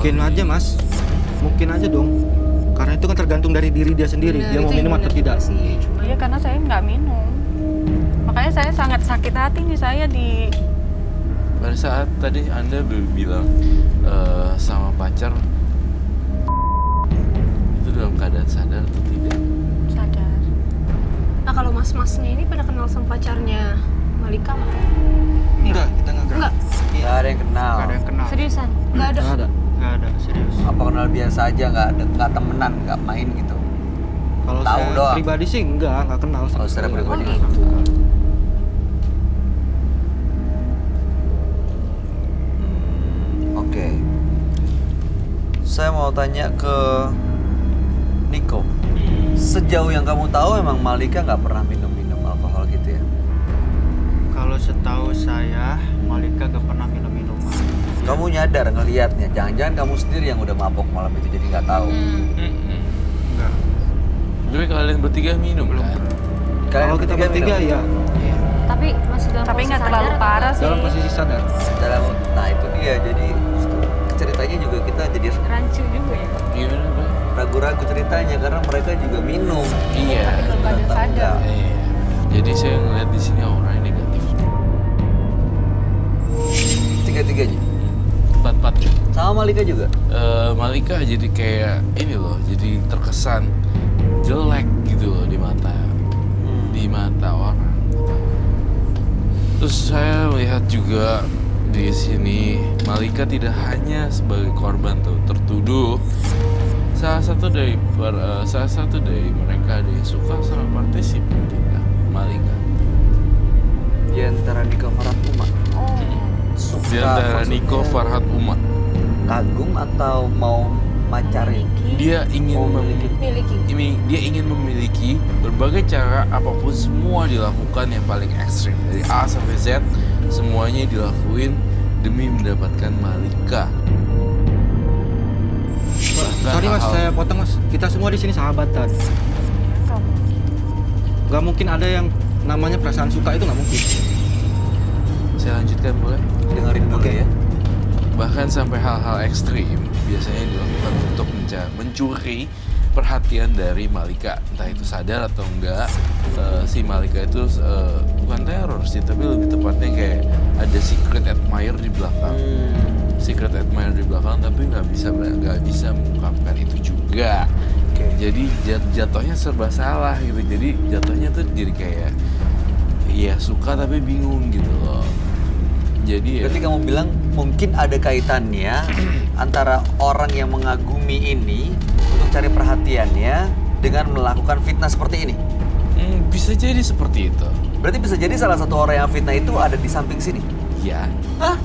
Mungkin aja mas, mungkin aja dong. Karena itu kan tergantung dari diri dia sendiri. Bener, Dia mau itu minum yang atau bener tidak. juga sih. Cuman Iya, karena saya nggak minum. Makanya saya sangat sakit hati nih saya di... Pada saat tadi Anda bilang sama pacar, itu dalam keadaan sadar atau tidak? sadar. Nah kalau mas-masnya ini pada kenal sama pacarnya Malika nggak? Enggak, kita enggak. Enggak. Iya. Gak ada yang kenal. Nggak ada yang kenal. Seriusan? Nggak ada. Nggak ada. Nggak ada, serius. Apa kenal biasa aja, nggak temenan, nggak main gitu? Kalau Tahu saya doang. pribadi sih nggak kenal. Oh, secara sekali. pribadi. Oh gitu. Oke. Saya mau tanya ke Niko. Sejauh yang kamu tahu emang Malika nggak pernah minum alkohol gitu ya? Kalau setahu saya, Malika gak pernah minum minuman. Kamu nyadar ngelihatnya, jangan-jangan kamu sendiri yang udah mabok malam itu jadi nggak tahu. Enggak. Tapi kalian bertiga minum kan? Kalau kita bertiga minum? ya Tapi masih dalam Tapi posisi nggak sadar terlalu atau parah nggak? sih. dalam posisi sadar. Nah itu dia, jadi ceritanya juga kita jadi Rancu juga ya. Gimana, Bang? ragu-ragu ceritanya karena mereka juga minum. Iya. Tapi dalam keadaan Tahu sadar. nggak? Iya. Jadi saya ngeliat di sini auranya negatif. Tiga-tiganya. Empat-empatnya. Sama Malika juga. Malika jadi kayak ini loh, jadi terkesan jelek gitu loh di mata orang. Terus saya melihat juga di sini Malika tidak hanya sebagai korban tertuduh, salah satu dari mereka ada yang suka sama partisi juga Malika. Di antara Niko Farhat Uma. Suka Di antara Niko maksudnya Farhat Uma, kagum atau mau pacarin? dia ingin Oh, memiliki. dia ingin memiliki berbagai cara, apapun semua dilakukan yang paling ekstrim dari A sampai Z, semuanya dilakuin demi mendapatkan Malika. Sorry mas, saya potong mas. Kita semua di sini sahabatan. Nggak mungkin. Gak mungkin ada yang namanya perasaan suka, itu nggak mungkin. Saya lanjutkan boleh? Dengerin dulu ya. Bahkan sampai hal-hal ekstrim biasanya dilakukan untuk mencuri perhatian dari Malika, entah itu sadar atau enggak. Si Malika itu bukan teror sih, tapi lebih tepatnya kayak ada secret admirer di belakang. Secret admirer di belakang, tapi nggak bisa mengungkapkan itu juga. Oke. Jadi jatuhnya serba salah gitu. Jadi jatuhnya tuh jadi kayak ya suka tapi bingung gitu loh. Jadi ya Berarti kamu bilang mungkin ada kaitannya antara orang yang mengagumi ini untuk cari perhatiannya dengan melakukan fitnah seperti ini. bisa jadi seperti itu. Berarti bisa jadi salah satu orang yang fitnah itu ada di samping sini. Ya. Hah?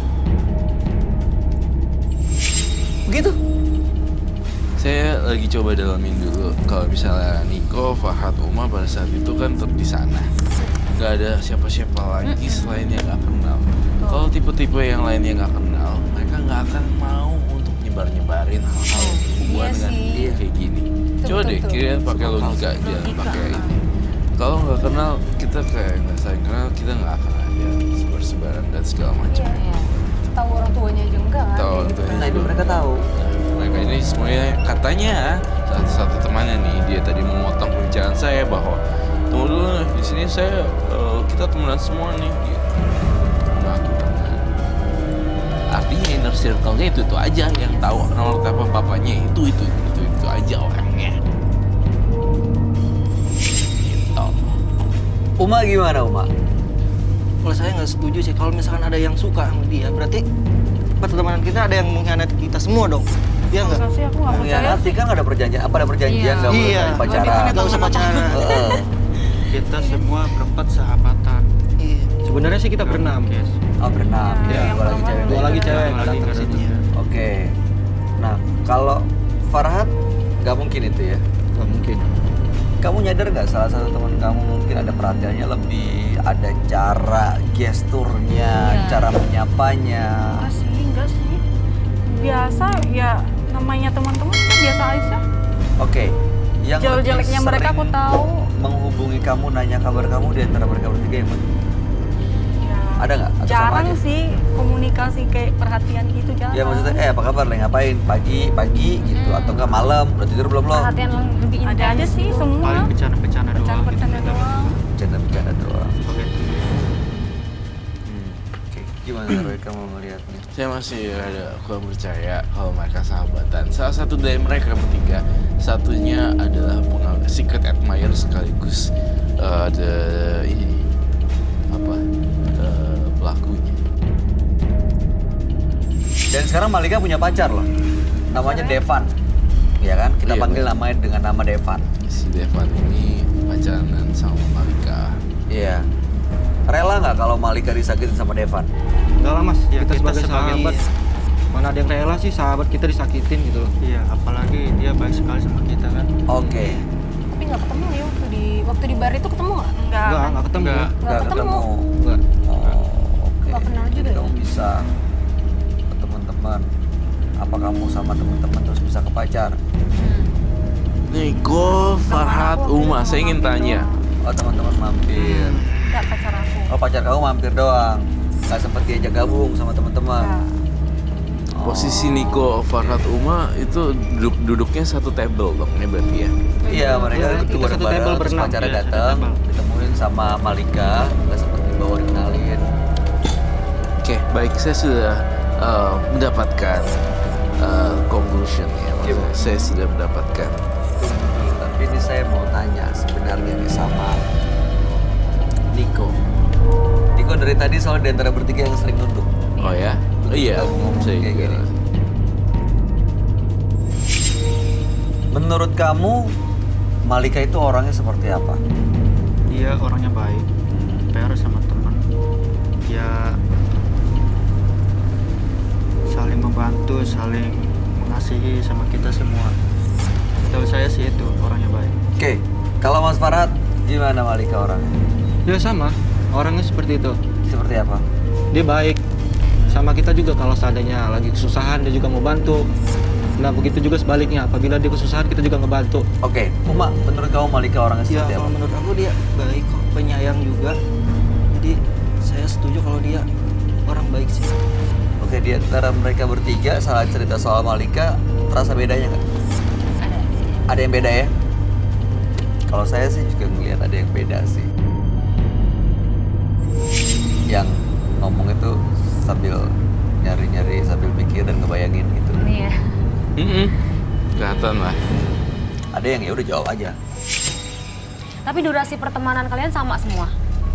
Begitu? Saya lagi coba dalamin dulu kalau misalnya Niko, Farhat, Uma pada saat itu kan tetap di sana. Nggak ada siapa-siapa lagi selain yang nggak kenal. Kalau tipe-tipe yang lainnya nggak kenal, mereka nggak akan mau untuk nyebar-nyebarin hal-hal yang berhubungan dengan sih. dia kayak gini. Coba deh, betul. kalian pakai logika aja, pakai ini. Kalau nggak kenal, kita kayak nggak saling kenal, kita nggak akan ada sebar-sebaran dan segala macam. Iya. Tahu orang tuanya aja enggak kan? Tahu kayak orang gitu tuanya. kan. Nah itu mereka tahu. Mereka ini semuanya katanya satu temannya nih, dia tadi memotong pembicaraan saya bahwa tunggu dulu nih, di sini saya kita temenan semua nih gitu. Mengaku teman. Artinya inner circle-nya itu aja yang tahu nomor telepon papanya itu aja orangnya. Gitu. Uma gimana Uma? Kalau saya nggak setuju sih, kalau misalkan ada yang suka sama dia, berarti pertemanan kita ada yang mengkhianati kita semua dong. Iya nggak? Masa sih aku nggak percaya Mengkhianati sih. kan ada perjanjian, apa ada perjanjian Iya. nggak boleh Iya. saling pacaran? Nggak usah pacaran. Heeh. Kita semua berempat sahabatan. Iya. Sebenarnya sih kita berenam. Yes. Oh berenam. Iya, Ya, yang dua lagi perempuan cewek. Dua lagi cewek Lagi yang datang ke karena sini. dia. Oke. Nah kalau Farhat nggak mungkin itu ya? Nggak mungkin. Kamu nyadar nggak salah satu teman kamu mungkin ada perhatiannya lebih, ada cara gesturnya, Iya. cara menyapanya. Enggak sih. Biasa ya, namanya teman-teman kan biasa aja. Oke. Yang lebih Jelek-jeleknya mereka aku sering tahu. menghubungi kamu, nanya kabar kamu di antara mereka bertiga yang mana? Ya Ada nggak? Atau sama Jarang aja? sih komunikasi kayak perhatian gitu jarang. Ya maksudnya, apa kabar? Lagi ngapain? Pagi gitu atau enggak malam? Udah tidur belum lo? Perhatian lebih intens. Ada aja sih gitu. semua. Paling bercanda-bercanda doang. Bercanda-bercanda gitu. doang. Bercanda-bercanda doang. Sebagai teman. Oke. Gimana Roy kamu melihatnya? Saya masih ada kurang percaya kalau mereka sahabatan. Salah satu dari mereka bertiga, satunya adalah secret admirer sekaligus ada ini apa pelakunya. Dan sekarang Malika punya pacar loh. Namanya Devan. Ya kan? Kita Iya, panggil betul. namanya dengan nama Devan. Si Devan ini pacaran sama Malika. Iya. Rela nggak kalau Malika disakitin sama Devan? Enggak lah mas, ya Kita kita, sebagai sahabat. mana ada yang rela sih sahabat kita disakitin gitu loh. Iya, apalagi dia baik sekali sama kita kan. Oke. Tapi nggak ketemu ya waktu di bar itu ketemu nggak? Enggak ketemu. Nggak Nggak ketemu. Enggak. Oh, oke. Nggak kenal juga Jadi ya? kamu bisa ke teman-teman. Apa kamu sama teman-teman terus bisa ke pacar? Niko, Farhat, Uma, saya ingin tanya. Oh, teman-teman mampir. Nggak pacar aku. Oh, pacar kamu mampir doang. Nggak sempet diajak gabung sama teman-teman. Oh. Posisi Niko, Farhat, Uma itu duduknya satu table dong, ini berarti ya? Iya, mereka Iya, itu kita satu bareng-bareng, table terus berenam. pacarnya Iya, satu datang, table. ditemuin sama Malika, nggak sempet dibawa dikenalin. Oke, baik, saya sudah mendapatkan conclusion ya, maksudnya saya sudah mendapatkan. Tunggu dulu, tapi ini saya mau tanya sebenarnya nih sama Niko. Niko dari tadi soal di antara bertiga yang sering nunduk. Oh ya? Oh iya, Kamu ngomong saya kayak kira. gini. Menurut kamu, Malika itu orangnya seperti apa? Dia orangnya baik, fair sama teman. Ya saling membantu, saling mengasihi sama kita semua. Tahu saya sih itu orangnya baik. Oke, kalau Mas Farhat, gimana Malika orangnya? Ya sama, orangnya seperti itu. Seperti apa? Dia baik. Sama kita juga kalau seandainya lagi kesusahan dia juga mau bantu. Nah begitu juga sebaliknya, apabila dia kesusahan kita juga ngebantu. Oke, Uma, menurut kamu Malika orangnya Ya seperti apa? kalau menurut aku dia baik kok, penyayang juga. Jadi saya setuju kalau dia orang baik sih. Oke, di antara mereka bertiga, salah cerita soal Malika, terasa bedanya nggak? Ada. Ada yang beda ya? Kalau saya sih juga ngelihat ada yang beda sih. Yang ngomong itu sambil nyari-nyari, sambil mikir dan ngebayangin gitu. Iya. Kelihatan lah. Ada yang ya udah jawab aja. Tapi durasi pertemanan kalian sama semua?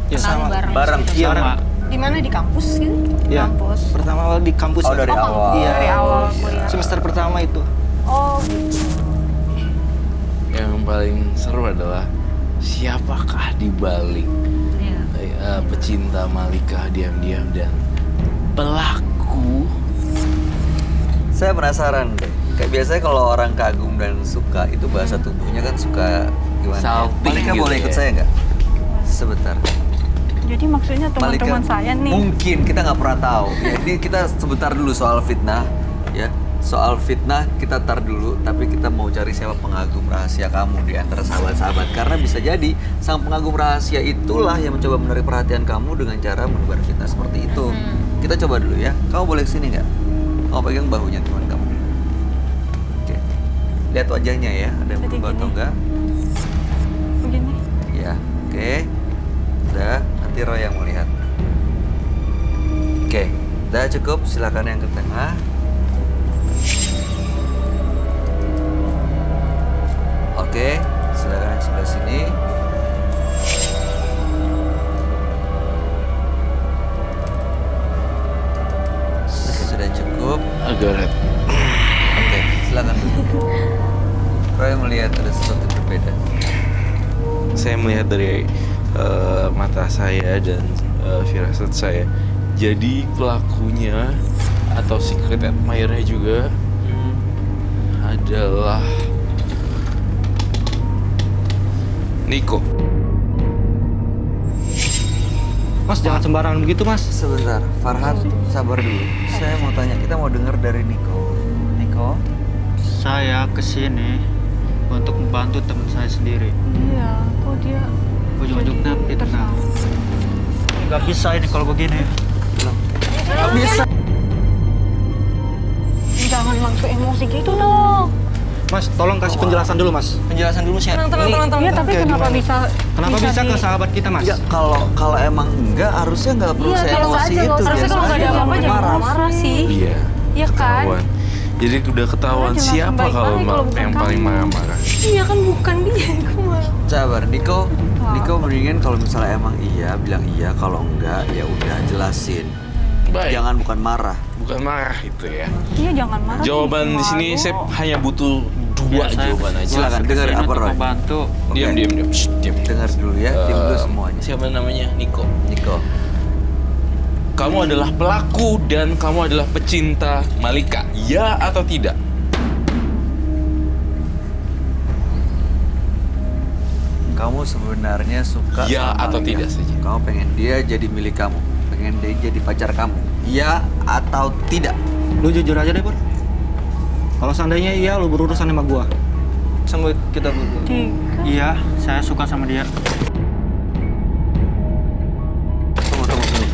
Ya, Kenalin sama. bareng. Bareng, gitu? iya. Sama. Di mana, di kampus gitu? Ya, Kampus. pertama awal di kampus. Oh, ya. dari awal. Iya, Dari awal kuliah. semester pertama itu. Oh gitu. Yang paling seru adalah siapakah di balik Iya. pecinta Malika diam-diam dan pelaku. Saya penasaran deh. Kayak biasanya kalau orang kagum dan suka, itu bahasa tubuhnya kan suka gimana? ya? Salting Malika gitu boleh ikut ya. saya nggak? Sebentar. Jadi maksudnya Malika, teman-teman saya nih. mungkin kita nggak pernah tahu. Ya, ini kita sebentar dulu soal fitnah, ya. Soal fitnah kita tar dulu, tapi kita mau cari siapa pengagum rahasia kamu di antara sahabat-sahabat. Karena bisa jadi sang pengagum rahasia itulah yang mencoba menarik perhatian kamu dengan cara menebar fitnah seperti itu. Kita coba dulu ya. Kamu boleh kesini nggak? Kamu pegang bahunya teman kamu. Oke. Lihat wajahnya ya, ada yang Jadi berubah atau gini. enggak? Begini. Ya, oke. Udah, nanti Roy yang melihat. Oke, udah cukup. Silakan yang ke tengah. Oke, silakan yang sebelah sini. Oke, sudah cukup. Agak Oke, silakan. Roy melihat ada sesuatu yang berbeda. saya melihat dari mata saya dan firasat saya. Jadi pelakunya atau secret admirer-nya juga adalah Niko. Mas jangan sembarangan begitu mas. Sebentar, Farhat, sabar dulu. Saya mau tanya, kita mau dengar dari Niko. Niko, Saya kesini untuk membantu teman saya sendiri. Iya, kok dia Ujung-ujungnya jadi fitnah. tersangka. Gak bisa ini kalau begini. Gak bisa. Jangan langsung emosi gitu dong. Mas, tolong kasih penjelasan dulu, Mas. Penjelasan dulu sih. Tenang. Iya, tapi kenapa bisa? Kenapa bisa ke sahabat kita, Mas? Ya kalau emang enggak harusnya nggak perlu Iya, saya biasa emosi aja, itu. nggak usah. Harusnya kalau nggak ada apa-apa jangan marah. marah sih. Iya. Iya kan? Ketahuan. Jadi udah ketahuan Jelasin siapa baik-baik kalau kalau bukan yang paling kamu. marah-marah. Iya kan bukan dia, aku mah. Sabar, Niko mendingan kalau misalnya emang iya bilang iya, kalau enggak ya udah jelasin. Baik. Jangan bukan marah. Bukan marah itu ya. Iya, jangan marah. Jawaban di sini saya hanya butuh dua jawaban aja. Silakan dengar Kesini apa untuk Roy. membantu. Diam. Shh, diam. Dengar dulu ya, diam dulu semuanya. Siapa namanya? Niko. Niko. Kamu adalah pelaku dan kamu adalah pecinta Malika. Ya atau tidak? Kamu sebenarnya suka Ya sama atau Malika. tidak saja. Kamu pengen dia jadi milik kamu. Pengen dia jadi pacar kamu. Ya atau tidak? Lu jujur aja deh, Pur. Kalau seandainya iya, lu berurusan sama gua. Sama kita berdua. Tiga. Iya, saya suka sama dia.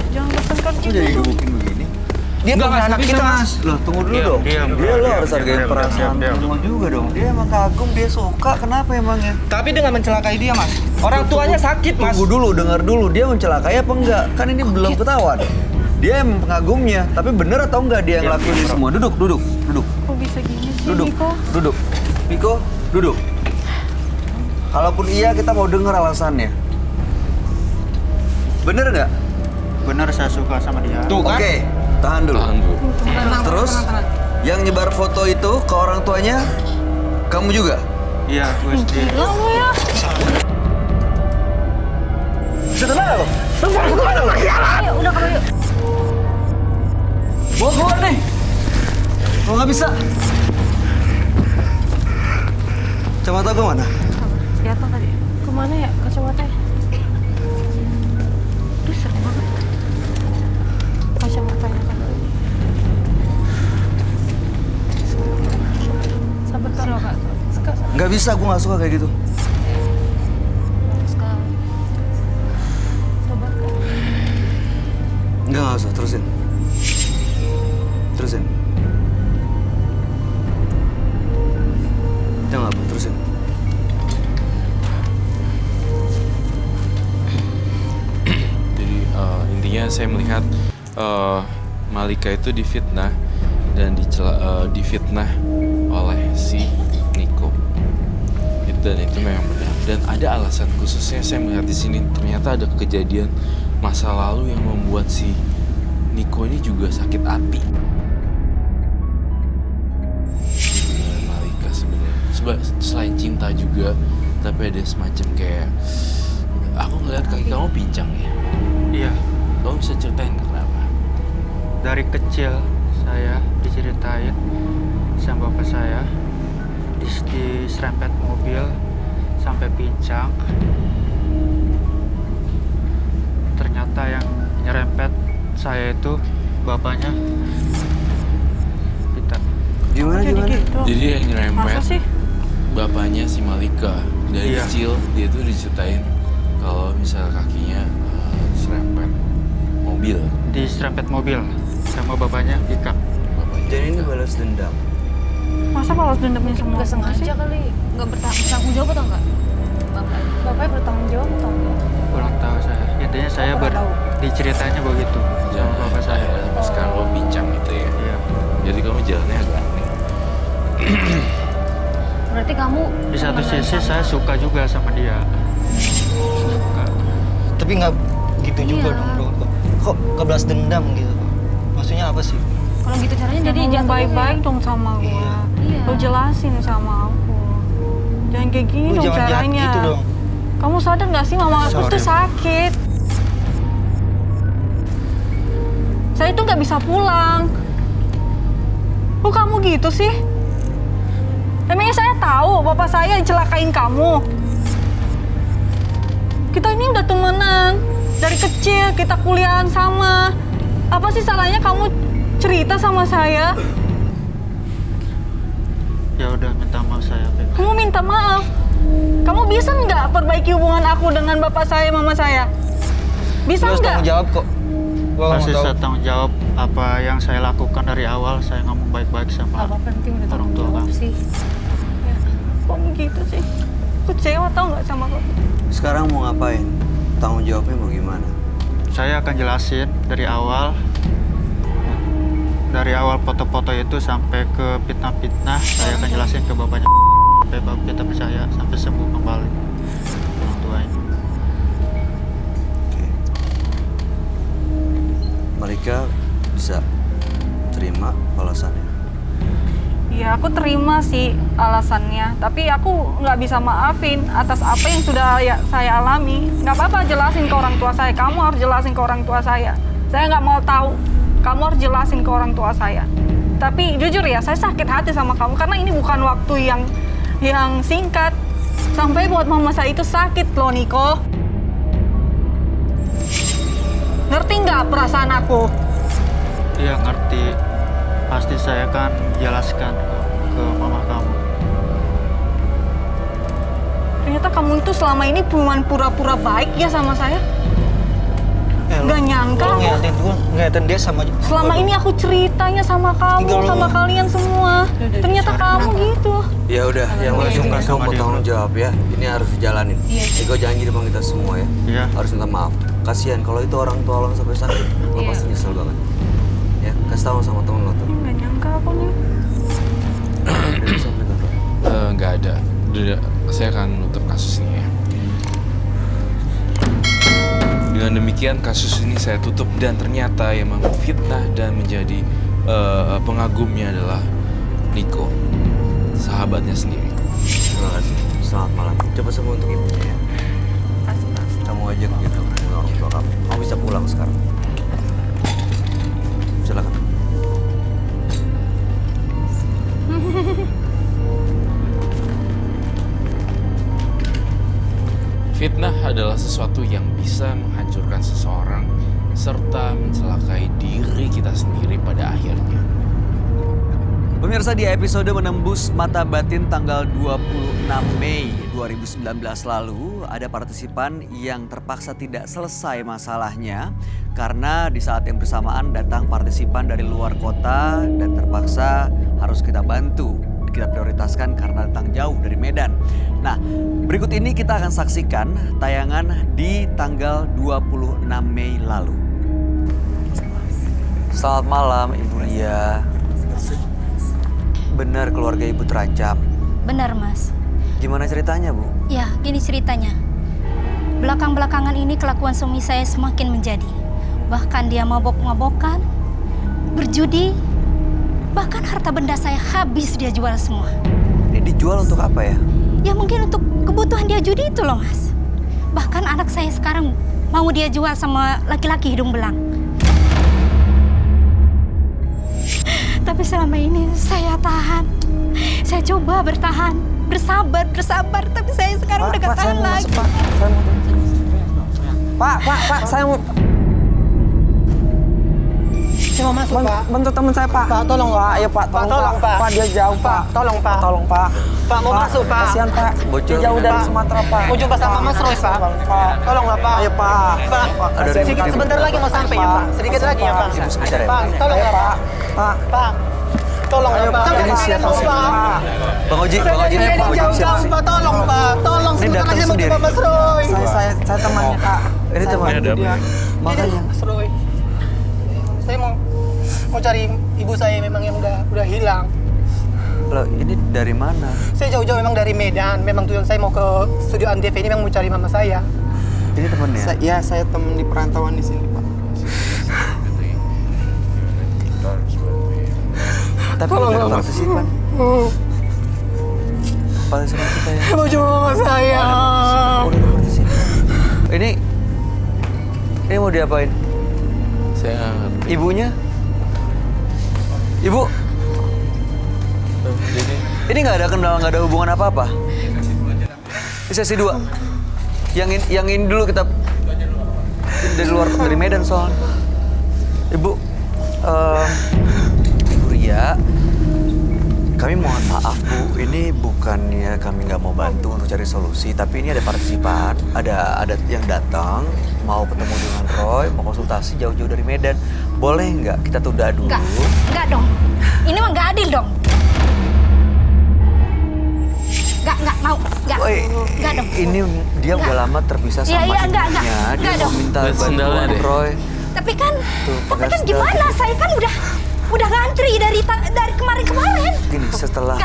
Jangan bertengkar Kok gitu. jadi gebukin begini? Dia Enggak, punya Mas, anak nggak kita, bisa, Mas. Loh, tunggu dulu dong. Diam, Dia lo diam, harus hargain diam, perasaan diam. kamu juga dong. Dia emang kagum, dia suka. Kenapa emangnya? Tapi dengan mencelakai dia, Mas. Orang tuanya sakit, Mas. Tunggu dulu, dengar dulu. Dia mencelakai apa enggak? Kan ini belum ketahuan. Dia emang pengagumnya. Tapi bener atau enggak dia yang ngelakuin ini semua? Duduk. Kok bisa gini sih, Duduk. Niko? Duduk. Niko, duduk. Kalaupun iya, kita mau dengar alasannya. Bener nggak? Benar saya suka sama dia. Tuh kan? Oke, tahan dulu. Tahan dulu. Terus, yang nyebar foto itu ke orang tuanya, kamu juga? Iya, gue sendiri. Gila lu ya. Setelah lo? Ayo, udah kalau yuk. Bawa keluar nih. Kalau nggak bisa. Kacamata gue mana? Jatuh tadi. Kemana ya kacamatanya? Aduh, serem banget. Kacamatanya kan. Sabar Kak. Suka. Nggak bisa, gue nggak suka kayak gitu. Sabar Kak. Nggak usah, terusin. Jangan apa, terusin. Jadi intinya saya melihat Malika itu difitnah dan difitnah oleh si Niko. Dan itu memang benar. Dan ada alasan khususnya saya melihat di sini ternyata ada kejadian masa lalu yang membuat si Niko ini juga sakit hati. Dengan Malika sebenarnya. Selain cinta juga, tapi ada semacam kayak aku ngeliat kaki kamu pincang ya. Iya, Kamu bisa ceritain kenapa? dari kecil saya diceritain sama bapak saya diserempet mobil sampai pincang. Ternyata yang nyerempet saya itu bapaknya kita. Gimana? Jadi gitu. Jadi yang Masa nyerempet sih? bapaknya si Malika. Dari Iya. kecil dia tuh diceritain kalau misalnya kakinya serempet mobil. Diserempet mobil sama bapaknya Ika. Bapaknya Jadi ini Malika. balas dendam. Masa balas dendamnya semua Nggak orang sih? sengaja kali. Nggak bertanggung jawab atau enggak? Bapaknya bertanggung jawab atau enggak? Kurang tahu saya. Intinya saya kurang tahu. diceritanya begitu sama Jangan bapak saya. akhirnya sampai sekarang lo pincang gitu ya. Iya. Jadi kamu jalannya agak aneh. Berarti kamu Di satu temenan sisi sama- saya suka juga sama dia. Suka. Tapi nggak gitu juga Iya. dong, bro. Kok kebelas dendam gitu? Maksudnya apa sih? Kalau gitu caranya Jadi jangan jangan ngomong baik-baik dong sama gua. Iya. Lo jelasin sama aku. Jangan kayak gini Lu dong jangan jahat caranya. gitu dong. Kamu sadar gak sih mama aku Sorry. tuh sakit? Saya tuh gak bisa pulang. Kok kamu gitu sih? Emangnya saya tahu bapak saya yang celakain kamu? Kita ini udah temenan. Dari kecil kita kuliahan sama. Apa sih salahnya kamu cerita sama saya? Ya udah minta maaf saya, Beb. Kamu minta maaf. Kamu bisa nggak perbaiki hubungan aku dengan bapak saya, mama saya? Bisa Lu harus nggak? tanggung jawab kok. Gua nggak Pasti mau tahu. saya tanggung jawab apa yang saya lakukan dari awal. Saya ngomong baik-baik Gak sama apa-apa, penting udah orang tanggung tua jawab kamu. sih. Kok begitu sih? Aku kecewa tau nggak sama kamu? Sekarang mau ngapain? Tanggung jawabnya mau gimana? Saya akan jelasin dari awal. Dari awal foto-foto itu sampai ke fitnah-fitnah, saya akan jelasin ke bapaknya sampai bapak kita percaya sampai sembuh kembali orang tuanya. Oke. Malika bisa terima alasannya? Ya aku terima sih alasannya, tapi aku nggak bisa maafin atas apa yang sudah saya alami. Nggak apa-apa jelasin ke orang tua saya, kamu harus jelasin ke orang tua saya. Saya nggak mau tahu, kamu harus jelasin ke orang tua saya. Tapi jujur ya, saya sakit hati sama kamu karena ini bukan waktu yang singkat. Sampai buat mama saya itu sakit loh, Niko. Ngerti nggak perasaan aku? Iya ngerti. Pasti saya akan jelaskan ke mama kamu. Ternyata kamu itu selama ini cuma pura-pura baik ya sama saya. Nggak nyangka Gua aku. ngeliatin dia sama. Selama ini aku ceritanya sama kamu, sama kalian semua. Ternyata kamu gitu. Ya udah, yang penting suka kamu sama mau dia tanggung jawab ya. Ini harus dijalanin. Ego janji depan kita semua ya. Iya. Harus minta maaf. Kasihan kalau itu orang tua lo sampai sakit, lo pasti nyesel banget. Ya, kasih tahu sama temen lo tuh. Nggak nyangka aku nih. Dia bisa minta tolong. Nggak ada. Saya akan nutup kasus ini ya. Dengan demikian kasus ini saya tutup dan ternyata yang memfitnah dan menjadi pengagumnya adalah Niko, sahabatnya sendiri. Terima kasih. Selamat malam. Cepat sembuh untuk ibunya ya. Kamu ajak gitu dengan orang tua kamu. Kamu bisa pulang sekarang. Silakan. Fitnah adalah sesuatu yang bisa menghancurkan seseorang serta mencelakai diri kita sendiri pada akhirnya. Pemirsa, di episode Menembus Mata Batin tanggal 26 Mei 2019 lalu, ada partisipan yang terpaksa tidak selesai masalahnya karena di saat yang bersamaan datang partisipan dari luar kota dan terpaksa harus kita bantu. Kita prioritaskan karena datang jauh dari Medan. Nah, berikut ini kita akan saksikan tayangan di tanggal 26 Mei lalu. Selamat malam Ibu Lia. Benar keluarga Ibu terancam. Benar, Mas. Gimana ceritanya, Bu? Ya, gini ceritanya. Belakang-belakangan ini kelakuan suami saya semakin menjadi. Bahkan dia mabok-mabokan, berjudi, bahkan harta benda saya habis dia jual semua. Ini dijual untuk apa ya? Ya mungkin untuk kebutuhan dia judi itu loh, Mas. Bahkan anak saya sekarang mau dia jual sama laki-laki hidung belang. Tapi selama ini saya tahan. Saya coba bertahan, bersabar, tapi saya sekarang udah gak tahan lagi. Pak, saya mau masuk, Pak. Bantu teman saya, Pak. Pak, tolong, Pak. Ayo, Pak. Tolong, Pak. Pak, dia jauh, Pak. Tolong, Pak. Tolong, Pak. Pak, mau masuk, Pak. Kasihan, Pak. Bocor. Dia jauh dari Sumatera, Pak. Mau jumpa sama Mas Roy, Pak. Tolonglah, Pak. Ayo, Pak. Pak, Ada sedikit ribut. sebentar lagi mau sampai ya, Pak. Sedikit lagi ya, Pak. Ibu sebentar ya, Pak, Bu. tolong Ayo, ya, Pak. Pak. Pak, tolong ya, Pak. Ini Jangan siapa sih, Pak. Pak? Bang Oji, Saya Bang Oji, dari Bang Oji, jauh, siapa sih? Pak. Tolong, Pak. Tolong Ini sebentar datang lagi mau sendiri. jumpa Mas Roy. Saya temannya, Kak. Ini Saya temannya, bantu dia. Makanya. Mas Roy. Saya mau cari ibu saya memang yang udah hilang. Loh, ini dari mana? Saya jauh-jauh memang dari Medan. Memang tujuan saya mau ke studio Antv ini memang mau cari mama saya. Ini temannya? Saya teman di perantauan di sini, Pak. Tapi Tolong, ada Mas. partisipan. Partisipan kita ya. Mau jumpa mama saya. Oh, ada partisipan. Ini mau diapain? Saya nggak ngerti. Ibunya? Ibu, Jadi ini nggak ada kendala, nggak ada hubungan apa-apa. Ini sesi 2. Yang ini dulu kita dari Medan soalnya. Ibu, Ibu Ria, kami mohon maaf Bu, ini bukannya kami nggak mau bantu untuk cari solusi, tapi ini ada partisipan, ada yang datang mau ketemu dengan Roy, mau konsultasi jauh-jauh dari Medan. Boleh nggak kita tunda dulu? Enggak dong. Ini mah nggak adil dong. Enggak mau. Enggak dong. Ini dia udah lama terpisah sama enggak. ibunya. Dia Enggak mau dong. minta Lihat sendalnya bantuan deh. Roy. Tapi kan pakai gimana? sendal. Saya kan udah ngantri dari kemarin-kemarin. Gini, setelah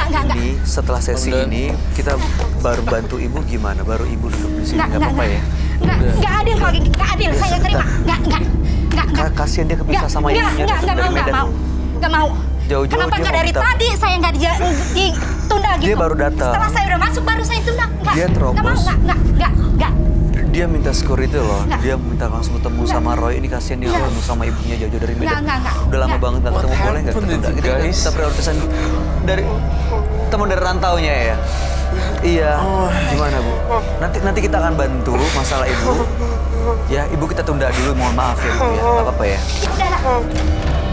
setelah sesi Udah. ini kita baru bantu ibu gimana? Baru ibu duduk di sini nggak apa-apa ya? Enggak adil kalau gini. Enggak adil. Saya terima. Enggak. Kasihan dia kepisah sama ibunya dari Medan. Enggak mau. Jauh-jauh Kenapa dia enggak mau dari minta- tadi saya enggak ditunda gitu? Dia baru datang. Setelah saya udah masuk baru saya tunda. Enggak. Dia terobos. Enggak. Dia minta skor itu loh. Nggak. Dia minta langsung ketemu sama Roy. Ini kasihan dia ketemu sama ibunya jauh-jauh dari Medan. Nggak. Udah lama banget nggak ketemu. Boleh nggak happened ketunda? to you Kita guys? kita prioritasan dari teman dari rantaunya ya. Iya. Gimana Bu? Nanti kita akan bantu masalah ibu. Ya, ibu kita tunda dulu. Mohon maaf ya Bu ya. Nggak apa-apa ya. Udah.